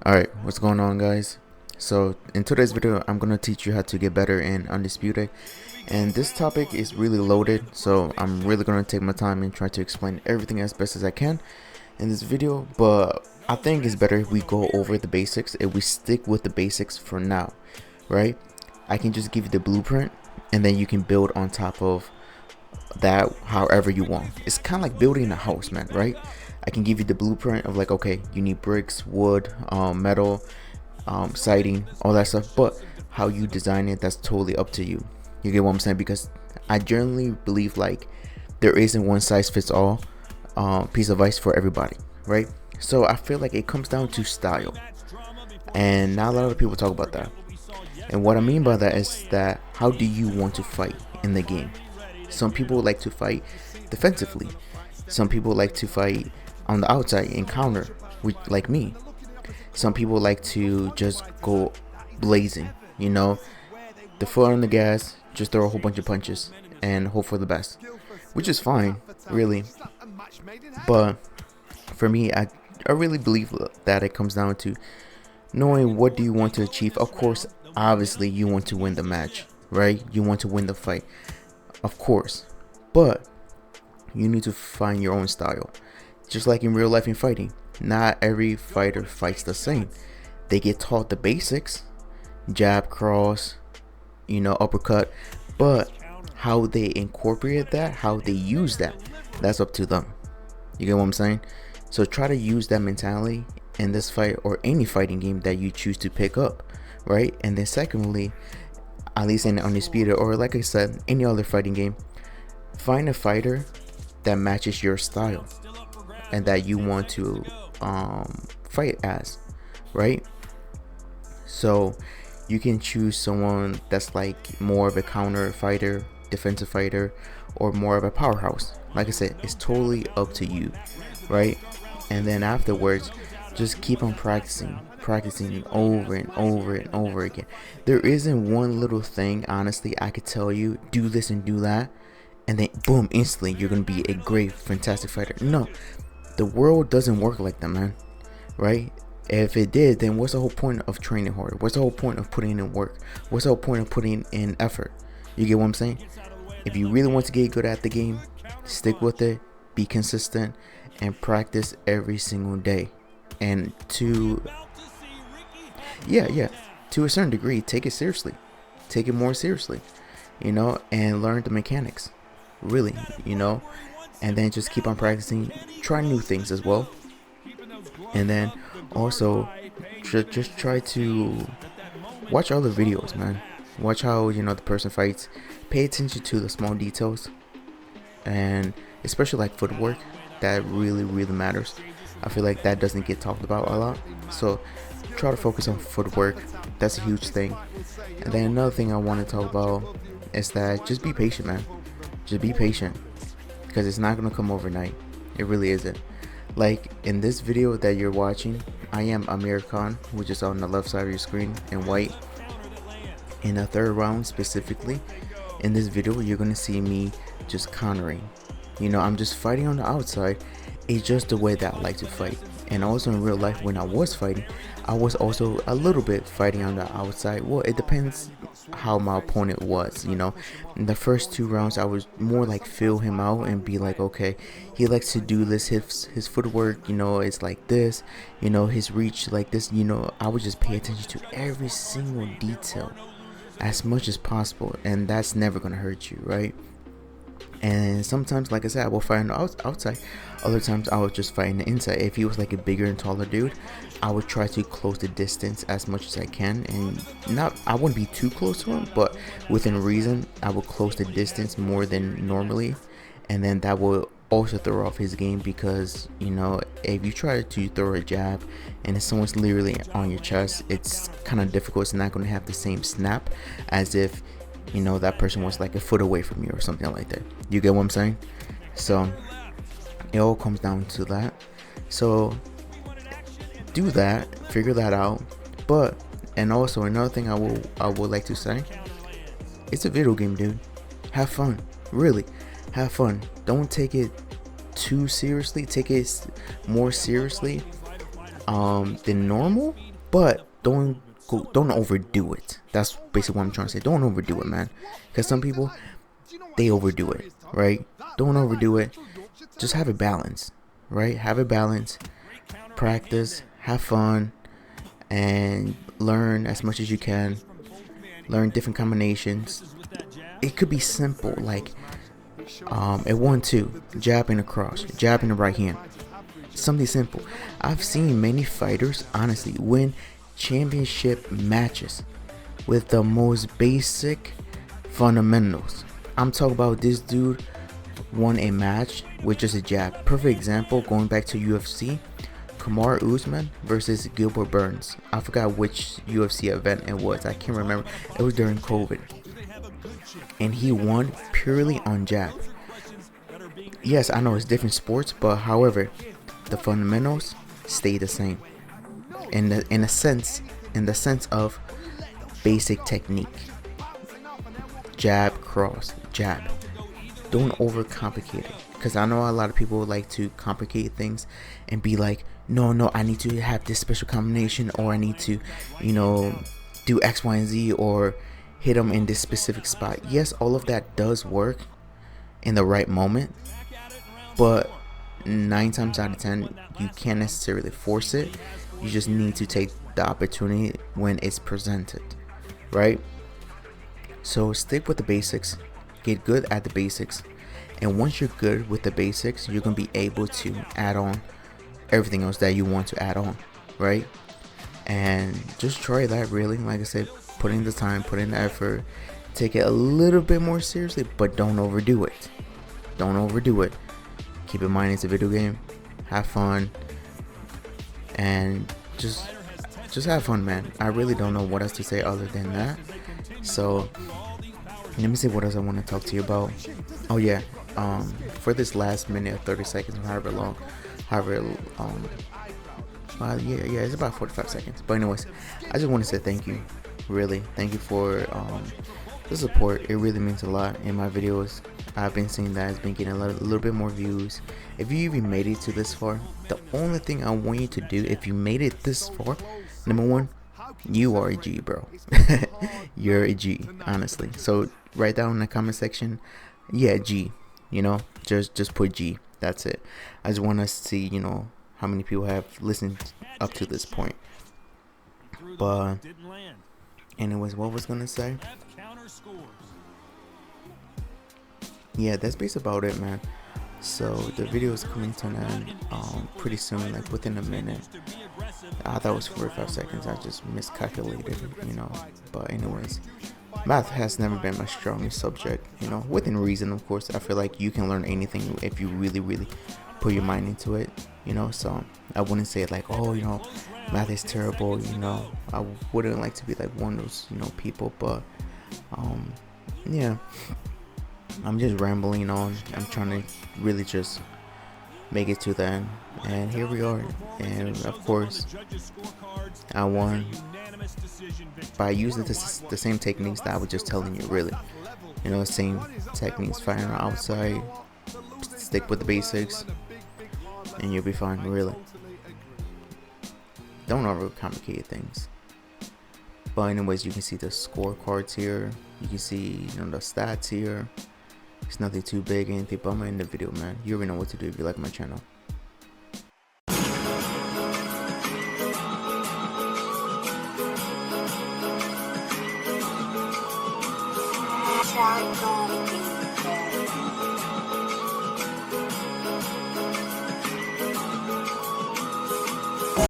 Alright, what's going on, guys? So in today's video I'm gonna teach you how to get better in Undisputed, and this topic is really loaded, so I'm really gonna take my time and try to explain everything as best as I can in this video. But I think it's better if we go over the basics, if we stick with the basics for now, right? I can just give you the blueprint and then you can build on top of that however you want. It's kind of like building a house, man, right? I can give you the blueprint of like, okay, you need bricks, wood, metal, siding, all that stuff, but how you design it, that's totally up to you. You get what I'm saying? Because I generally believe like there isn't one size fits all piece of advice for everybody, right? So I feel like it comes down to style, and not a lot of people talk about that. And what I mean by that is that how do you want to fight in the game? Some people like to fight defensively. Some people like to fight on the outside and counter, like me. Some people like to just go blazing, the foot on the gas, just throw a whole bunch of punches and hope for the best, which is fine, really. But for me, I really believe that it comes down to knowing what do you want to achieve. Of course, obviously, you want to win the match, right? You want to win the fight, of course, but you need to find your own style. Just like in real life in fighting, not every fighter fights the same. They get taught the basics, jab, cross, uppercut, but how they incorporate that, how they use that, that's up to them. You get what I'm saying? So try to use that mentality in this fight or any fighting game that you choose to pick up, right? And then secondly, at least in Undisputed, or like I said, any other fighting game, find a fighter that matches your style and that you want to fight as, right? So you can choose someone that's like more of a counter fighter, defensive fighter, or more of a powerhouse. Like I said, it's totally up to you, right? And then afterwards, just keep on practicing over and over and over again. There isn't one little thing, honestly, I could tell you, do this and do that, and then boom, instantly you're gonna be a great, fantastic fighter. No, the world doesn't work like that, man, right? If it did, then what's the whole point of training hard? What's the whole point of putting in work? What's the whole point of putting in effort? You get what I'm saying? If you really want to get good at the game, stick with it, be consistent, and practice every single day. And to a certain degree, take it seriously. Take it more seriously, and learn the mechanics, really, and then just keep on practicing. Try new things as well, and then also just try to watch other videos, man. Watch how the person fights. Pay attention to the small details, and especially like footwork. That really matters. I feel like that doesn't get talked about a lot, so try to focus on footwork. That's a huge thing. And then another thing I want to talk about is that just be patient, man. Just be patient, because it's not gonna come overnight. It really isn't. Like in this video that you're watching, I am Amir Khan, which is on the left side of your screen in white. In the third round specifically, in this video, you're gonna see me just countering. I'm just fighting on the outside. It's just the way that I like to fight. And also in real life, when I was fighting, I was also a little bit fighting on the outside. Well, it depends how my opponent was. In the first two rounds, I was more like feel him out and be like, okay, he likes to do this, his footwork, it's like this, his reach like this. I would just pay attention to every single detail as much as possible, and that's never gonna hurt you, right? And sometimes, like I said, I will fight on the outside. Other times I would just fight on the inside. If he was like a bigger and taller dude, I would try to close the distance as much as I can, and I wouldn't be too close to him, but within reason, I would close the distance more than normally. And then that will also throw off his game, because if you try to throw a jab and if someone's literally on your chest, it's kind of difficult. It's not going to have the same snap as if that person was like a foot away from you or something like that. You get what I'm saying? So it all comes down to that. So do that, figure that out. And also another thing I would like to say, it's a video game, dude. Have fun, really, have fun. Don't take it too seriously. Take it more seriously than normal, but don't overdo it. That's basically what I'm trying to say. Don't overdo it, man, because some people, they overdo it, right? Don't overdo it. Just have a balance, right? Have a balance. Practice, have fun, and learn as much as you can. Learn different combinations. It could be simple, like a 1-2, jab and a cross, jab in the right hand. Something simple. I've seen many fighters honestly win championship matches with the most basic fundamentals. I'm talking about this dude won a match with just a jab. Perfect example, going back to UFC, Kamaru Usman versus Gilbert Burns. I forgot which UFC event it was. I can't remember. It was during COVID. And he won purely on jab. Yes, I know it's different sports, but however, the fundamentals stay the same. In the sense of basic technique. Jab, cross, jab. Don't overcomplicate it. Because I know a lot of people like to complicate things and be like, no, I need to have this special combination, or I need to, do X, Y, and Z, or hit them in this specific spot. Yes, all of that does work in the right moment, but 9 times out of 10, you can't necessarily force it. You just need to take the opportunity when it's presented, right? So stick with the basics, get good at the basics, and once you're good with the basics, you're going to be able to add on everything else that you want to add on, right? And just try that, really. Like I said, put in the time, put in the effort, take it a little bit more seriously, but don't overdo it. Don't overdo it. Keep in mind it's a video game. Have fun, and just have fun, man. I really don't know what else to say other than that. So let me see what else I want to talk to you about. Oh yeah, for this last minute or 30 seconds, however long, yeah, it's about 45 seconds. But anyways, I just want to say thank you. Really, thank you for the support. It really means a lot in my videos. I've been seeing that it's been getting a little bit more views. If you even made it to this far, the only thing I want you to do, if you made it this far, number one, you are a G, bro. You're a G, honestly. So write down in the comment section, yeah, G. Just put G. That's it. I just want to see, how many people have listened up to this point. But anyways, what was gonna say? Yeah, that's basically about it, man. So the video is coming to an end pretty soon, like within a minute. I thought it was 45 seconds. I just miscalculated, But anyways, math has never been my strongest subject, within reason, of course. I feel like you can learn anything if you really, really put your mind into it, So I wouldn't say like, oh, math is terrible, I wouldn't like to be like one of those, people, but yeah. I'm just rambling on. I'm trying to really just make it to the end, and here we are. And of course, I won by using the same techniques that I was just telling you. Really, same techniques. Fighting outside, stick with the basics, and you'll be fine. Really, don't overcomplicate things. But anyways, you can see the scorecards here. You can see the stats here. It's nothing too big, anything, but I'm gonna end the video, man. You already know what to do if you like my channel. Shotgun.